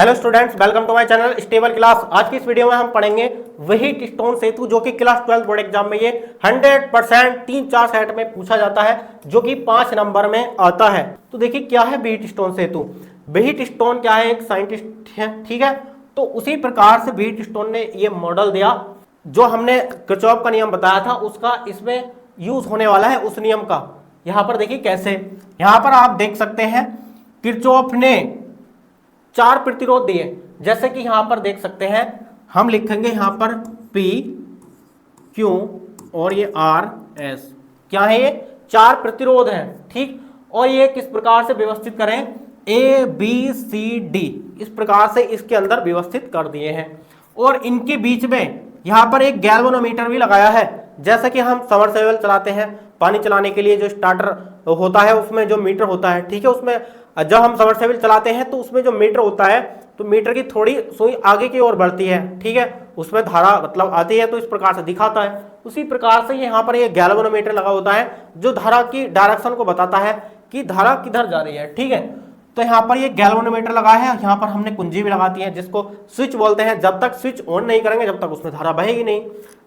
Hello students, welcome to my channel stable class. आज की इस वीडियो में हम पढ़ेंगे व्हीट स्टोन सेतु, जो कि क्लास 12 बोर्ड एग्जाम में ये 100% 3-4 सेट में पूछा जाता है, जो कि 5 नंबर में आता है। तो देखिए क्या है व्हीट स्टोन सेतु। व्हीट स्टोन क्या है, एक साइंटिस्ट है, ठीक है। तो उसी प्रकार से व्हीट स्टोन ने ये मॉडल दिया, जो हमने किरचॉफ का नियम बताया था उसका इसमें यूज होने वाला है, उस नियम का। यहाँ पर देखिए कैसे, यहाँ पर आप देख सकते हैं किरचॉफ ने 4 प्रतिरोध दिए। जैसे कि यहां पर देख सकते हैं, हम लिखेंगे यहां पर P, Q और ये R, S। क्या है ये? 4 प्रतिरोध हैं, ठीक। और ये किस प्रकार से व्यवस्थित करें? A, B, C, D इस प्रकार से इसके अंदर व्यवस्थित कर दिए हैं। और इनके बीच में यहां पर एक गैल्वेनोमीटर भी लगाया है। जैसे कि हम सबमर्सिबल चलाते हैं, पानी चलाने के लिए जो स्टार्टर होता है उसमें जो मीटर होता है, ठीक है, उसमें जब हम सबमर्सिबल चलाते हैं तो उसमें जो मीटर होता है तो मीटर की थोड़ी सुई आगे की ओर बढ़ती है, ठीक है, उसमें धारा मतलब आती है, तो इस प्रकार से दिखाता है। उसी प्रकार से यहाँ पर ये गैल्वेनोमीटर लगा होता है, जो धारा की डायरेक्शन को बताता है कि धारा किधर जा रही है, ठीक है। तो यहाँ पर ये गैल्वेनोमीटर लगा है, यहाँ पर हमने कुंजी भी लगाती है जिसको स्विच बोलते हैं। जब तक स्विच ऑन नहीं करेंगे जब तक उसमें धारा बहेगी नहीं,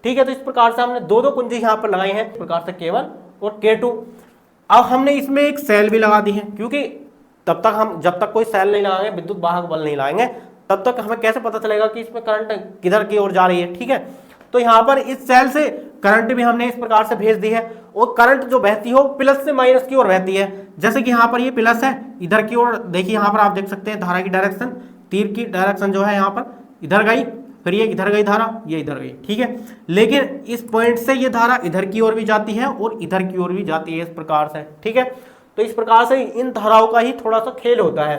ठीक है। तो इस प्रकार से हमने दो कुंजी यहाँ पर लगाई है, इस प्रकार से K1 और K2। अब हमने इसमें एक सेल भी लगा दी है, क्योंकि तब तक हम जब तक कोई सेल नहीं लगाएंगे, विद्युत वाहक बल नहीं लाएंगे, तब तक हमें कैसे पता चलेगा कि इसमें करंट किधर की ओर जा रही है, ठीक है। तो यहाँ पर इस सेल से करंट भी हमने इस प्रकार से भेज दी है, और करंट जो बहती हो प्लस से माइनस की ओर बहती है। जैसे कि यहाँ पर ये प्लस है, इधर की ओर देखिए, यहाँ पर आप देख सकते हैं धारा की डायरेक्शन, तीर की डायरेक्शन जो है यहाँ पर इधर गई, फिर ये इधर गई धारा, ये इधर गई, ठीक है। लेकिन इस पॉइंट से ये धारा इधर की ओर भी जाती है और इधर की ओर भी जाती है, इस प्रकार से, ठीक है। तो इस प्रकार से इन धाराओं का ही थोड़ा सा खेल होता है।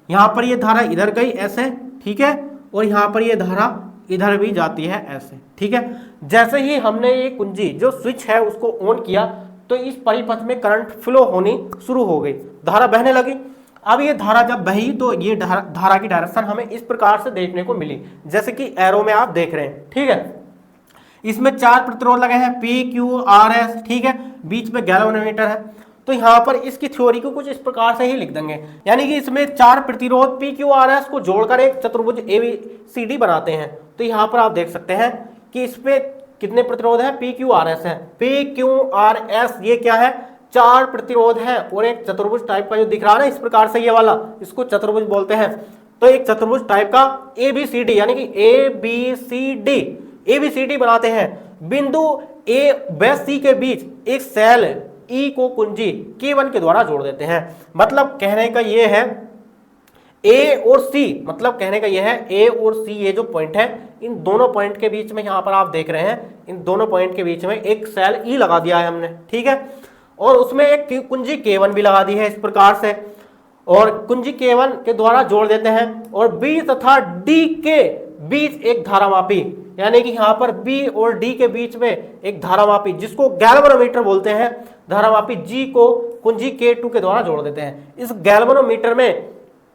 यहाँ पर ये धारा इधर गई ऐसे, ठीक है, और यहाँ पर ये धारा इधर भी जाती है ऐसे, ठीक है। जैसे ही हमने ये कुंजी जो स्विच है उसको ऑन किया, तो इस परिपथ में करंट फ्लो होनी शुरू हो गई, धारा बहने लगी। अब ये धारा जब बही तो ये धारा की डायरेक्शन हमें इस प्रकार से देखने को मिली, जैसे कि एरो में आप देख रहे हैं, ठीक है। इसमें 4 प्रतिरोध लगे हैं, P, Q, R, S, ठीक है, बीच में गैल्वेनोमीटर है। तो यहाँ पर इसकी थ्योरी को कुछ इस प्रकार से ही लिख देंगे, यानी कि इसमें 4 प्रतिरोध P, Q, R, S को जोड़कर एक चतुर्भुज ABCD बनाते हैं। तो यहाँ पर आप देख सकते हैं कि इसमें कितने प्रतिरोध हैं? P, Q, R, S है। P, Q, R, S ये क्या है? 4 प्रतिरोध है, और एक चतुर्भुज टाइप का जो दिख रहा है ना इस प्रकार से, ये वाला, इसको चतुर्भुज बोलते हैं। तो एक चतुर्भुज टाइप का ABCD यानी कि ABCD बनाते हैं। बिंदु A व C के बीच एक सेल E को कुंजी K1 के द्वारा जोड़ देते हैं। मतलब कहने का ये है A और C, मतलब कहने का ये है A और C ये जो पॉइंट है, इन दोनों पॉइंट के बीच में यहाँ पर आप देख रहे हैं, इन दोनों पॉइंट के बीच में एक सेल E लगा दिया है हमने, ठीक है। और उसमें एक कुंजी K1 भी लगा दी है इस प्रकार से, और कुंजी K1 के द्वारा जोड़ देते हैं। और B तथा D के बीच एक धारामापी, यानी कि यहाँ पर B और D के बीच में एक धारामापी, जिसको गैल्वेनोमीटर बोलते हैं, धारामापी G को कुंजी K2 के द्वारा जोड़ देते हैं। इस गैल्वेनोमीटर में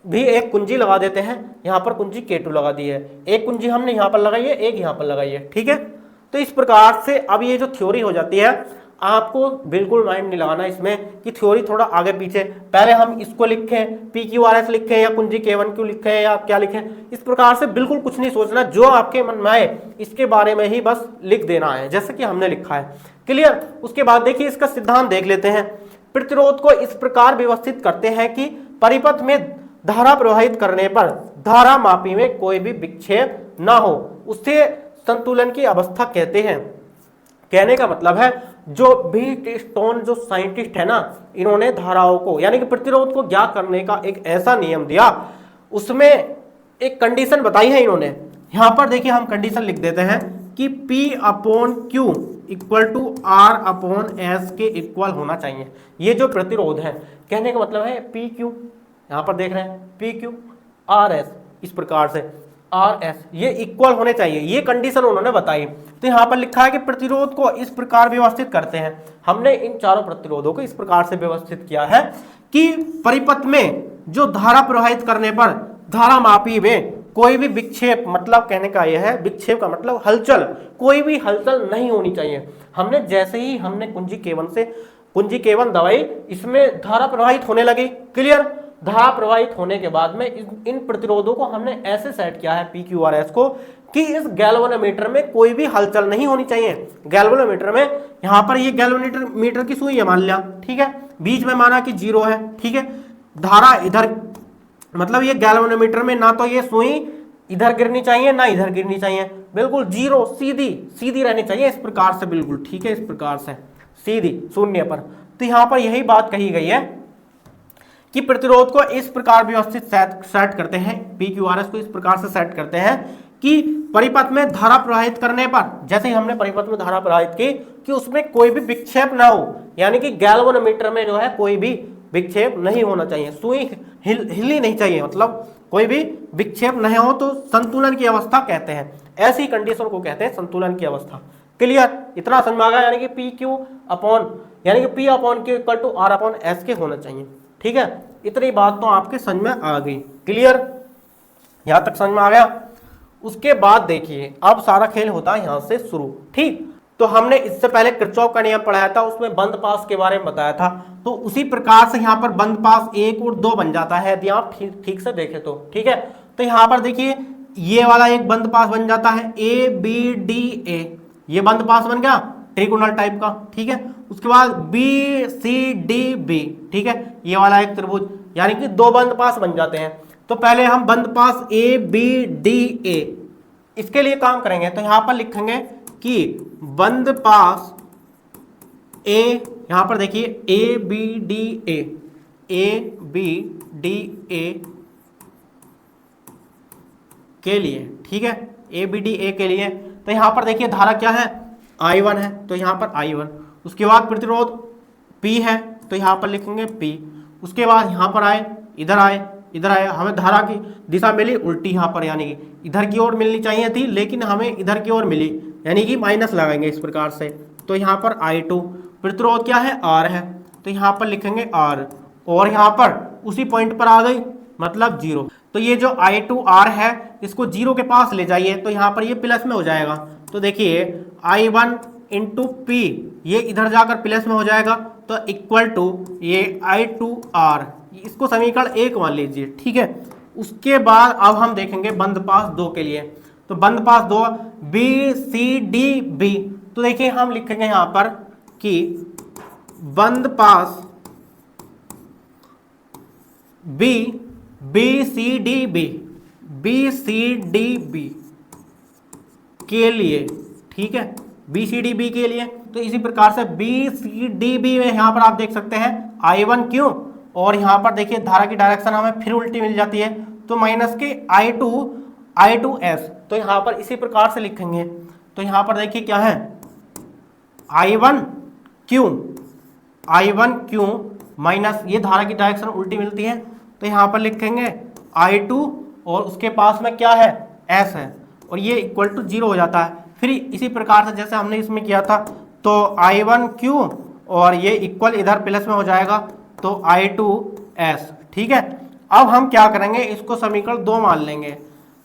भी एक कुंजी लगा देते हैं, यहाँ पर कुंजी K2 लगा दी है, एक कुंजी हमने यहाँ पर लगाई है, एक यहाँ पर लगाई है, ठीक है। तो इस प्रकार से अब ये जो थ्योरी हो जाती है, आपको बिल्कुल माइंड नहीं लगाना इसमें कि थ्योरी थोड़ा आगे पीछे, पहले हम इसको लिखें, P, Q, R, S लिखें या कुंजी K1 क्यों लिखें या क्या लिखें, इस प्रकार से बिल्कुल कुछ नहीं सोचना। जो आपके मन में आए इसके बारे में ही बस लिख देना है, जैसे कि हमने लिखा है, क्लियर। उसके बाद देखिए इसका सिद्धांत देख लेते हैं। प्रतिरोध को इस प्रकार व्यवस्थित करते हैं कि परिपथ में धारा प्रवाहित करने पर धारा मापी में कोई भी विक्षेप ना हो, उससे संतुलन की अवस्था कहते हैं। कहने का मतलब है जो व्हीट स्टोन जो साइंटिस्ट है ना, इन्होंने धाराओं को यानी कि प्रतिरोध को ज्ञात करने का एक ऐसा नियम दिया, उसमें एक कंडीशन बताई है इन्होंने। यहां पर देखिए हम कंडीशन लिख देते हैं कि P/Q इक्वल टू R/S के इक्वल होना चाहिए। ये जो प्रतिरोध है, कहने का मतलब है PQ, यहां पर देख रहे हैं PQ RS, इस प्रकार से RS ये इक्वल होने चाहिए, ये कंडीशन उन्होंने बताई। तो यहाँ पर लिखा है कि प्रतिरोध को इस प्रकार व्यवस्थित करते हैं। हमने इन चारों प्रतिरोधों को इस प्रकार से व्यवस्थित किया है कि परिपथ में जो धारा प्रवाहित करने पर धारा मापी में कोई भी विक्षेप, मतलब कहने का यह है, विक्षेप का मतलब हलचल, कोई भी हलचल नहीं होनी चाहिए। हमने जैसे ही हमने कुंजी K1 दबाई, इसमें धारा प्रवाहित होने लगी, क्लियर। धारा प्रवाहित होने के बाद में इन प्रतिरोधों को हमने ऐसे सेट किया है पी क्यू आर एस को कि इस गैल्वेनोमीटर में कोई भी हलचल नहीं होनी चाहिए। गैल्वेनोमीटर में यहाँ पर ये गैल्वेनोमीटर की सुई है मान लिया, ठीक है, बीच में माना कि 0 है, ठीक है, धारा इधर, मतलब ये गैल्वेनोमीटर में ना तो ये सुई इधर गिरनी चाहिए ना इधर गिरनी चाहिए, बिल्कुल 0 सीधी रहनी चाहिए इस प्रकार से, बिल्कुल ठीक है, इस प्रकार से सीधी शून्य पर। तो यहाँ पर यही बात कही गई है कि प्रतिरोध को इस प्रकार व्यवस्थित सेट करते हैं, PQRS को इस प्रकार से सेट करते हैं कि परिपथ में धारा प्रवाहित करने पर, जैसे ही हमने परिपथ में धारा प्रवाहित की, कि उसमें कोई भी विक्षेप ना हो, यानी कि गैल्वेनोमीटर में जो है कोई भी विक्षेप नहीं होना चाहिए, सुई हिलनी नहीं चाहिए, मतलब कोई भी विक्षेप नहीं हो, तो संतुलन की अवस्था कहते हैं, ऐसी कंडीशन को कहते हैं संतुलन की अवस्था। क्लियर, इतना समझ में आ गया, यानी कि PQ अपॉन, यानी कि P upon Q equal to R upon S के होना चाहिए, ठीक है, इतनी बात तो आपके समझ में आ गई। क्लियर, यहां तक समझ में आ गया। उसके बाद देखिए अब सारा खेल होता है यहां से शुरू, ठीक। तो हमने इससे पहले किरचॉफ का नियम पढ़ाया था, उसमें बंद पास के बारे में बताया था, तो उसी प्रकार से यहाँ पर बंद पास 1 और 2 बन जाता है, यदि आप ठीक से देखें तो, ठीक है। तो यहाँ पर देखिए ये वाला एक बंद पास बन जाता है ABDA, ये बंद पास बन गया ट्रिगोनल टाइप का, ठीक है। उसके बाद BCDB, ठीक है, ये वाला एक त्रिभुज, यानी कि 2 बंद पास बन जाते हैं। तो पहले हम बंद पास ABDA इसके लिए काम करेंगे, तो यहां पर लिखेंगे कि बंद पास A, यहां पर देखिए ABDA के लिए, ठीक है, ABDA के लिए। तो यहां पर देखिए धारा क्या है, I1 है, तो यहां पर I1। उसके बाद प्रतिरोध P है, तो यहां पर लिखेंगे P। उसके बाद यहां पर आए, इधर आए, हमें धारा की दिशा मिली उल्टी यहाँ पर, यानी कि इधर की ओर मिलनी चाहिए थी, लेकिन हमें इधर की ओर मिली, यानी कि माइनस लगाएंगे इस प्रकार से। तो यहाँ पर I2, प्रतिरोध क्या है, R है, तो यहाँ पर लिखेंगे R, और यहाँ पर उसी पॉइंट पर आ गई, मतलब 0। तो ये जो I2R है इसको 0 के पास ले जाइए, तो यहाँ पर ये प्लस में हो जाएगा। तो देखिए I1 इंटू P, ये इधर जाकर प्लस में हो जाएगा, तो इक्वल टू ये I2R, इसको समीकरण 1 मान लीजिए, ठीक है। उसके बाद अब हम देखेंगे बंद पास 2 के लिए, तो बंद पास 2 BCDB, तो देखिए हम लिखेंगे यहाँ पर कि बंद पास BCDB के लिए, ठीक है, BCDB के लिए। तो इसी प्रकार से BCDB में यहाँ पर आप देख सकते हैं I1 क्यों, और यहाँ पर देखिए धारा की डायरेक्शन हमें फिर उल्टी मिल जाती है, तो माइनस के I2S, तो यहाँ पर इसी प्रकार से लिखेंगे। तो यहाँ पर देखिए क्या है, I1 क्यों माइनस, ये धारा की डायरेक्शन उल्टी मिलती है, तो यहाँ पर लिखेंगे I2 और उसके पास में क्या है, S है, और ये इक्वल टू 0 हो जाता है। फिर इसी प्रकार से जैसे हमने इसमें किया था, तो I1 क्यों और ये इक्वल इधर प्लस में हो जाएगा, तो I2S, ठीक है। अब हम क्या करेंगे, इसको समीकरण 2 मान लेंगे।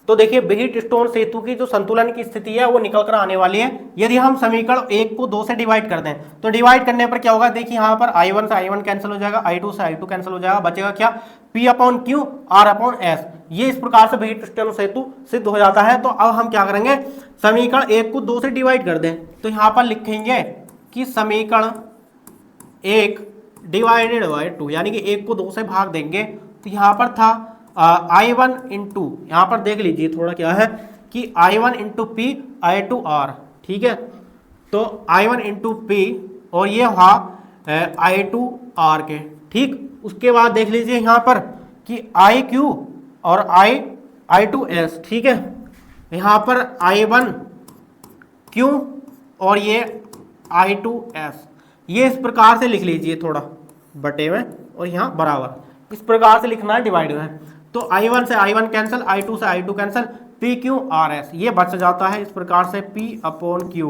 तो देखिए व्हीट स्टोन सेतु की जो संतुलन की स्थिति है वो निकल कर आने वाली है, यदि हम समीकरण 1 को 2 से डिवाइड कर दें, तो डिवाइड करने पर क्या होगा, देखिए यहाँ पर I1 से I1 कैंसिल हो जाएगा, I2 से I2 कैंसिल हो जाएगा, बचेगा क्या, P upon Q R upon S। ये इस प्रकार से व्हीट स्टोन सेतु सिद्ध हो जाता है। तो अब हम क्या करेंगे, समीकरण 1 को 2 से डिवाइड कर दें, तो यहाँ पर लिखेंगे कि समीकरण 1 डिवाइडेड बाय 2, यानी कि 1 को 2 से भाग देंगे। तो यहाँ पर था I1 इंटू, यहाँ पर देख लीजिए थोड़ा क्या है कि I1 इंटू P I2R, ठीक है। तो I1 इंटू P और ये हुआ I2R के, ठीक। उसके बाद देख लीजिए यहाँ पर कि IQ और I2S, ठीक है। यहाँ पर I1 Q और ये I2S, ये इस प्रकार से लिख लीजिए थोड़ा बटे में, और यहाँ बराबर इस प्रकार से लिखना है, डिवाइड में। तो I1 से I1 कैंसिल, I2 से I2 कैंसिल, PQRS ये बच जाता है इस प्रकार से, P अपॉन Q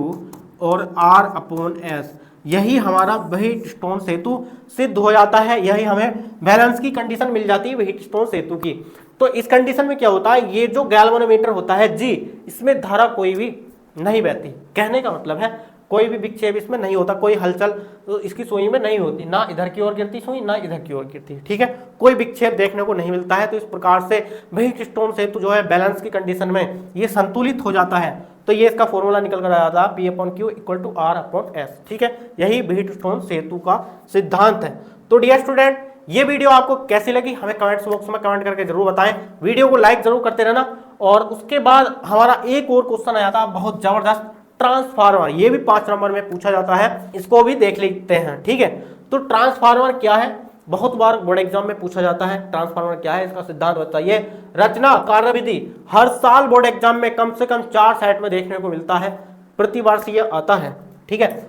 और R अपॉन S। यही हमारा व्हीट स्टोन सेतु सिद्ध हो जाता है, यही हमें बैलेंस की कंडीशन मिल जाती है व्हीट स्टोन सेतु की। तो इस कंडीशन में क्या होता है, ये जो गैल्वेनोमीटर होता है G, इसमें धारा कोई भी नहीं बहती। कहने का मतलब है कोई भी विक्षेप इसमें नहीं होता, कोई हलचल तो इसकी सुई में नहीं होती, ना इधर की ओर गिरती सुई ना इधर की ओर गिरती, ठीक है, कोई विक्षेप देखने को नहीं मिलता है। तो इस प्रकार से व्हीटस्टोन सेतु जो है बैलेंस की कंडीशन में ये संतुलित हो जाता है। तो ये इसका फॉर्मूला निकल कर आया था P/Q = R/S, ठीक है, यही व्हीटस्टोन सेतु का सिद्धांत है। तो डियर स्टूडेंट, ये वीडियो आपको कैसी लगी हमें कमेंट्स बॉक्स में कमेंट करके जरूर बताएं। वीडियो को लाइक जरूर करते रहना। और उसके बाद हमारा एक और क्वेश्चन आया था बहुत जबरदस्त, ट्रांसफार्मर, ये भी 5 नंबर में पूछा जाता है, इसको भी देख लेते हैं, ठीक है। तो ट्रांसफार्मर क्या है, बहुत बार बोर्ड एग्जाम में पूछा जाता है, ट्रांसफार्मर क्या है, इसका सिद्धांत बताइए। रचना, कार्यविधि, हर साल बोर्ड एग्जाम में कम से कम 4 सेट में देखने को मिलता है, प्रति वर्ष ये आता है, ठीक है।